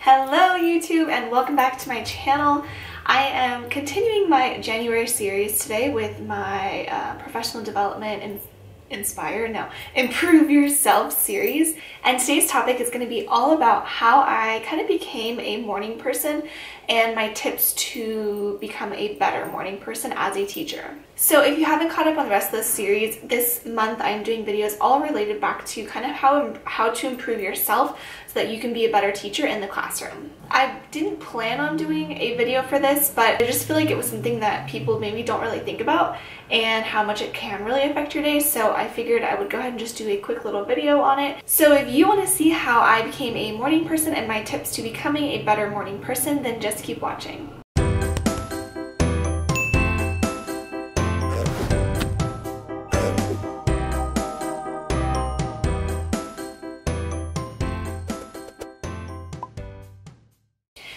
Hello YouTube and welcome back to my channel. I am continuing my January series today with my professional development and Improve Yourself series, and today's topic is going to be all about how I kind of became a morning person and my tips to become a better morning person as a teacher. So if you haven't caught up on the rest of this series, this month I'm doing videos all related back to kind of how to improve yourself so that you can be a better teacher in the classroom. I didn't plan on doing a video for this, but I just feel like it was something that people maybe don't really think about and how much it can really affect your day, so I figured I would go ahead and just do a quick little video on it. So if you want to see how I became a morning person and my tips to becoming a better morning person, then just keep watching.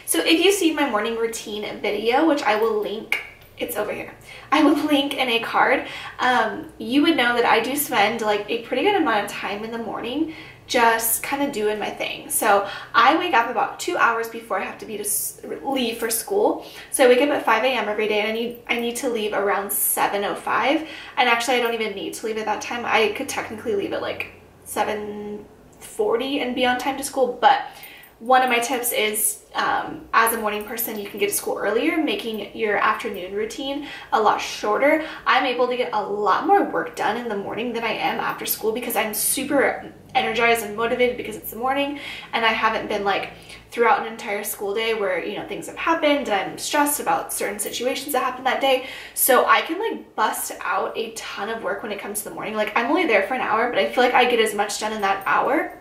So if you see my morning routine video, which I will link, it's over here, I will link in a card, you would know that I do spend like a pretty good amount of time in the morning just kind of doing my thing. So I wake up about 2 hours before I have to leave for school. So I wake up at 5 a.m. every day, and I need to leave around 7:05. And actually I don't even need to leave at that time. I could technically leave at like 7:40 and be on time to school, but one of my tips is as a morning person, you can get to school earlier, making your afternoon routine a lot shorter. I'm able to get a lot more work done in the morning than I am after school because I'm super energized and motivated because it's the morning, and I haven't been like throughout an entire school day where, you know, things have happened and I'm stressed about certain situations that happened that day. So I can like bust out a ton of work when it comes to the morning. Like, I'm only there for an hour, but I feel like I get as much done in that hour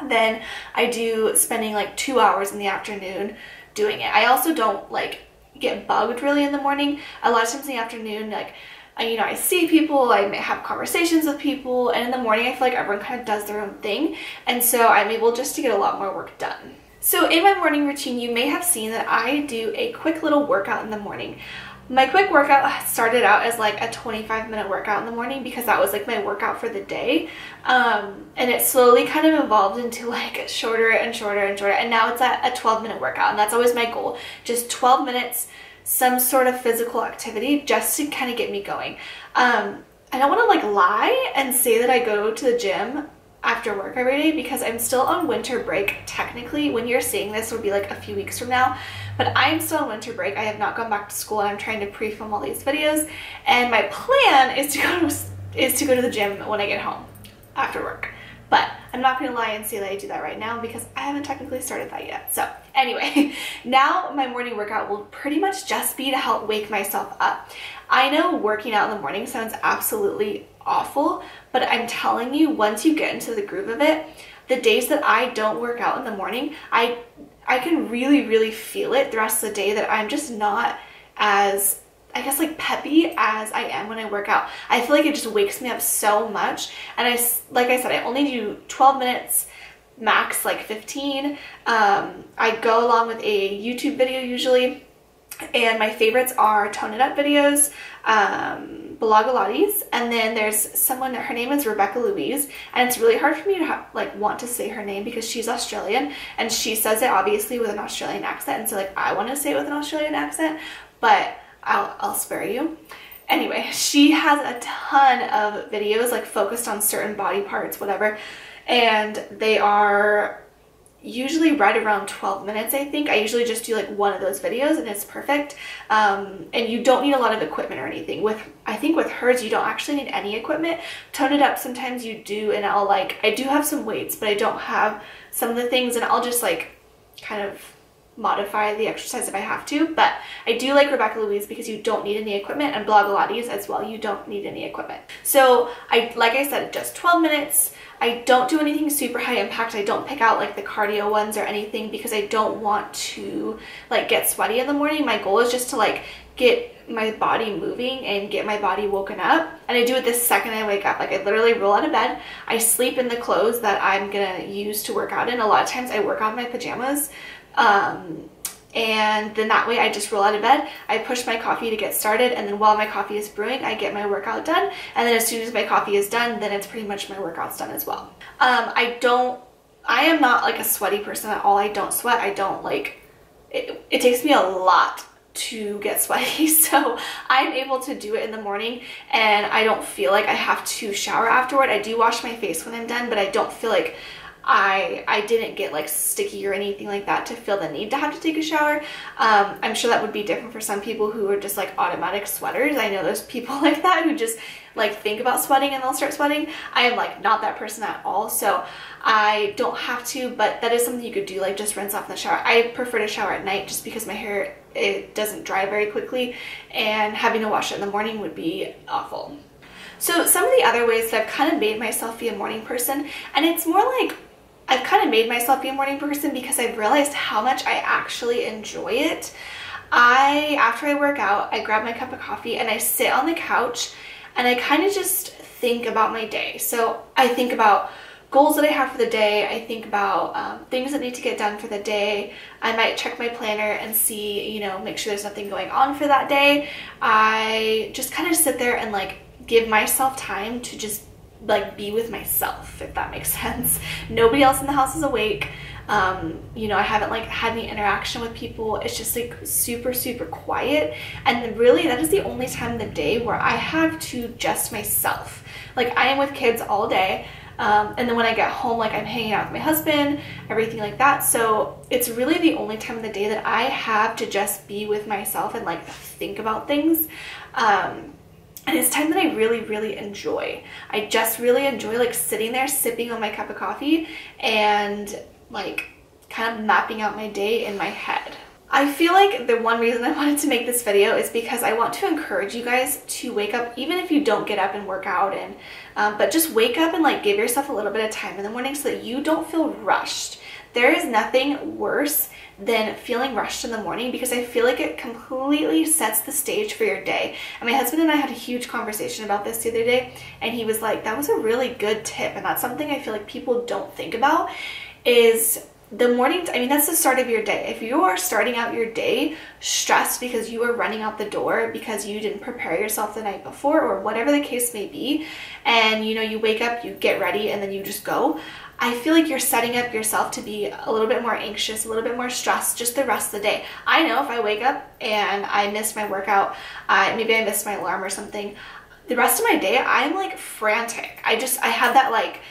then I do spending like 2 hours in the afternoon doing it. I also don't like get bugged really in the morning. A lot of times in the afternoon, like, you know, I see people, I may have conversations with people, and in the morning I feel like everyone kind of does their own thing, and so I'm able just to get a lot more work done. So in my morning routine, you may have seen that I do a quick little workout in the morning. My quick workout started out as like a 25-minute workout in the morning because that was like my workout for the day, and it slowly kind of evolved into like shorter and shorter and shorter, and now it's at a 12-minute workout, and that's always my goal. Just 12 minutes, some sort of physical activity just to kind of get me going. I don't want to like lie and say that I go to the gym after work every day because I'm still on winter break. Technically, when you're seeing this, will be like a few weeks from now, but I'm still on winter break. I have not gone back to school, and I'm trying to pre-film all these videos, and my plan is to go to the gym when I get home after work. But I'm not going to lie and say that I do that right now because I haven't technically started that yet. So anyway, now my morning workout will pretty much just be to help wake myself up. I know working out in the morning sounds absolutely awful, but I'm telling you, once you get into the groove of it, the days that I don't work out in the morning, I can really feel it the rest of the day that I'm just not as, I guess, like peppy as I am when I work out. I feel like it just wakes me up so much, and like I said, I only do 12 minutes, max like 15. I go along with a YouTube video usually, and my favorites are Tone It Up videos, Blogilates, and then there's someone, her name is Rebecca Louise, and it's really hard for me to want to say her name because she's Australian, and she says it obviously with an Australian accent, and so like I want to say it with an Australian accent, but I'll spare you. Anyway, she has a ton of videos like focused on certain body parts, whatever, and they are usually right around 12 minutes, I think. I usually just do like one of those videos and it's perfect. And you don't need a lot of equipment or anything. I think with hers, you don't actually need any equipment. Tone It Up, sometimes you do, and I do have some weights, but I don't have some of the things, and I'll just like kind of modify the exercise if I have to. But I do like Rebecca Louise because you don't need any equipment, and Blogilates as well, you don't need any equipment. So like I said, just 12 minutes. I don't do anything super high impact. I don't pick out like the cardio ones or anything because I don't want to like get sweaty in the morning. My goal is just to like get my body moving and get my body woken up, and I do it the second I wake up. Like, I literally roll out of bed, I sleep in the clothes that I'm gonna use to work out in. A lot of times I work out in my pajamas, and then that way I just roll out of bed, I push my coffee to get started, and then while my coffee is brewing, I get my workout done, and then as soon as my coffee is done, then it's pretty much my workout's done as well. I don't I am not like a sweaty person at all. I don't sweat. I don't like, it takes me a lot to get sweaty, so I'm able to do it in the morning and I don't feel like I have to shower afterward. I do wash my face when I'm done, but I don't feel like I didn't get like sticky or anything like that to feel the need to have to take a shower. I'm sure that would be different for some people who are just like automatic sweaters. I know there's people like that who just like think about sweating and they'll start sweating. I am like not that person at all, so I don't have to, but that is something you could do, like just rinse off in the shower. I prefer to shower at night just because my hair, it doesn't dry very quickly, and having to wash it in the morning would be awful. So some of the other ways that I've kind of made myself be a morning person, and it's more like I've kind of made myself be a morning person because I've realized how much I actually enjoy it. After I work out, I grab my cup of coffee and I sit on the couch and I kind of just think about my day. So I think about goals that I have for the day. I think about things that need to get done for the day. I might check my planner and see, you know, make sure there's nothing going on for that day. I just kind of sit there and like give myself time to just like be with myself, if that makes sense. Nobody else in the house is awake. You know, I haven't like had any interaction with people. It's just like super, super quiet. And really that is the only time in the day where I have to just myself. Like I am with kids all day. And then when I get home, like I'm hanging out with my husband, everything like that. So it's really the only time of the day that I have to just be with myself and like think about things. And it's time that I really, really enjoy. I just really enjoy like sitting there sipping on my cup of coffee and like kind of mapping out my day in my head. I feel like the one reason I wanted to make this video is because I want to encourage you guys to wake up, even if you don't get up and work out, and but just wake up and like give yourself a little bit of time in the morning so that you don't feel rushed. There is nothing worse than feeling rushed in the morning because I feel like it completely sets the stage for your day. And my husband and I had a huge conversation about this the other day, and he was like, that was a really good tip. And that's something I feel like people don't think about, is the morning, I mean, that's the start of your day. If you are starting out your day stressed because you are running out the door because you didn't prepare yourself the night before or whatever the case may be, and you know, you wake up, you get ready, and then you just go, I feel like you're setting up yourself to be a little bit more anxious, a little bit more stressed just the rest of the day. I know if I wake up and I missed my workout, maybe I missed my alarm or something, the rest of my day, I'm like frantic. I have that like,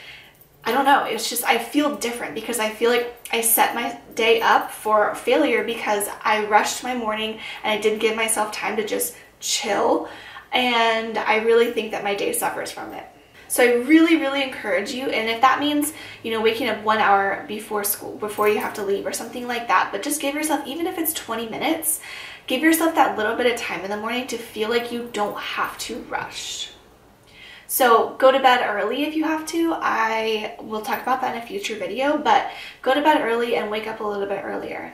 I don't know, it's just, I feel different because I feel like I set my day up for failure because I rushed my morning and I didn't give myself time to just chill, and I really think that my day suffers from it. So I really, really encourage you, and if that means, you know, waking up 1 hour before school, before you have to leave or something like that, but just give yourself, even if it's 20 minutes, give yourself that little bit of time in the morning to feel like you don't have to rush. So go to bed early if you have to. I will talk about that in a future video, but go to bed early and wake up a little bit earlier.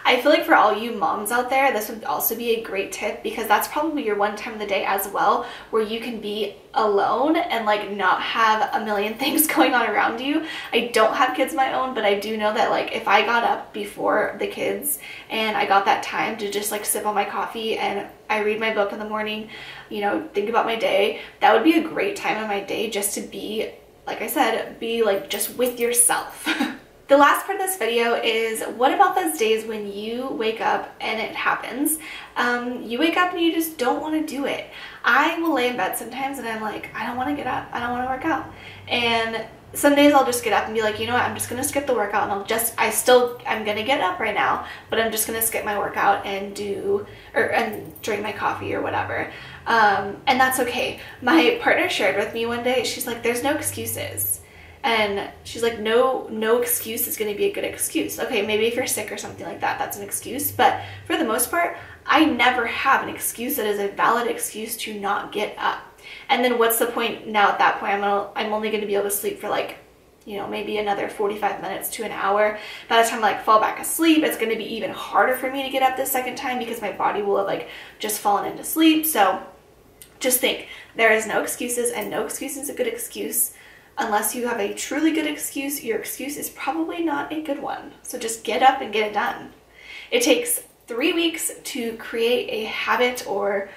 I feel like for all you moms out there, this would also be a great tip because that's probably your one time of the day as well where you can be alone and like not have a million things going on around you. I don't have kids of my own, but I do know that like if I got up before the kids and I got that time to just like sip on my coffee and I read my book in the morning, you know, think about my day, that would be a great time of my day just to be, like I said, be like just with yourself. The last part of this video is, what about those days when you wake up and it happens? You wake up and you just don't want to do it. I will lay in bed sometimes and I'm like, I don't want to get up. I don't want to work out. And some days I'll just get up and be like, you know what, I'm just going to skip the workout and I'm going to get up right now, but I'm just going to skip my workout and drink my coffee or whatever. And that's okay. My partner shared with me one day, she's like, there's no excuses. And she's like, no excuse is going to be a good excuse. Okay, maybe if you're sick or something like that, that's an excuse. But for the most part, I never have an excuse that is a valid excuse to not get up. And then what's the point now at that point? I'm only going to be able to sleep for like, you know, maybe another 45 minutes to an hour. By the time I like fall back asleep, it's going to be even harder for me to get up the second time because my body will have like just fallen into sleep. So just think, there is no excuses, and no excuse is a good excuse. Unless you have a truly good excuse, your excuse is probably not a good one. So just get up and get it done. It takes 3 weeks to create a habit or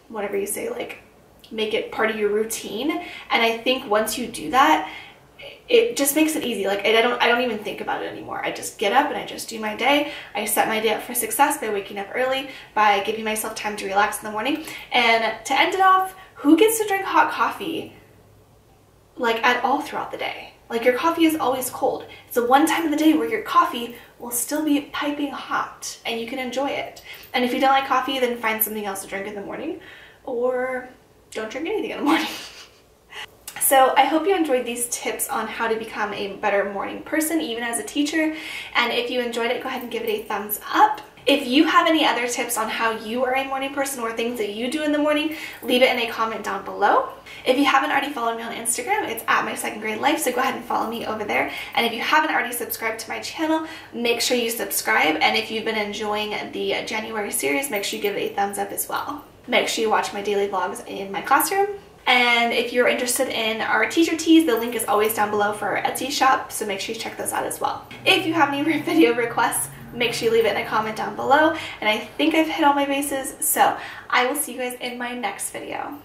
whatever you say, like make it part of your routine. And I think once you do that, it just makes it easy. Like I don't even think about it anymore. I just get up and I just do my day. I set my day up for success by waking up early, by giving myself time to relax in the morning. And to end it off, who gets to drink hot coffee like at all throughout the day? Like your coffee is always cold. It's the one time of the day where your coffee will still be piping hot and you can enjoy it. And if you don't like coffee, then find something else to drink in the morning, or don't drink anything in the morning. So I hope you enjoyed these tips on how to become a better morning person, even as a teacher. And if you enjoyed it, go ahead and give it a thumbs up. If you have any other tips on how you are a morning person or things that you do in the morning, leave it in a comment down below. If you haven't already followed me on Instagram, it's at My Second Grade Life, so go ahead and follow me over there. And if you haven't already subscribed to my channel, make sure you subscribe. And if you've been enjoying the January series, make sure you give it a thumbs up as well. Make sure you watch my daily vlogs in my classroom. And if you're interested in our teacher tees, the link is always down below for our Etsy shop, so make sure you check those out as well. If you have any video requests, make sure you leave it in a comment down below. And I think I've hit all my bases, so I will see you guys in my next video.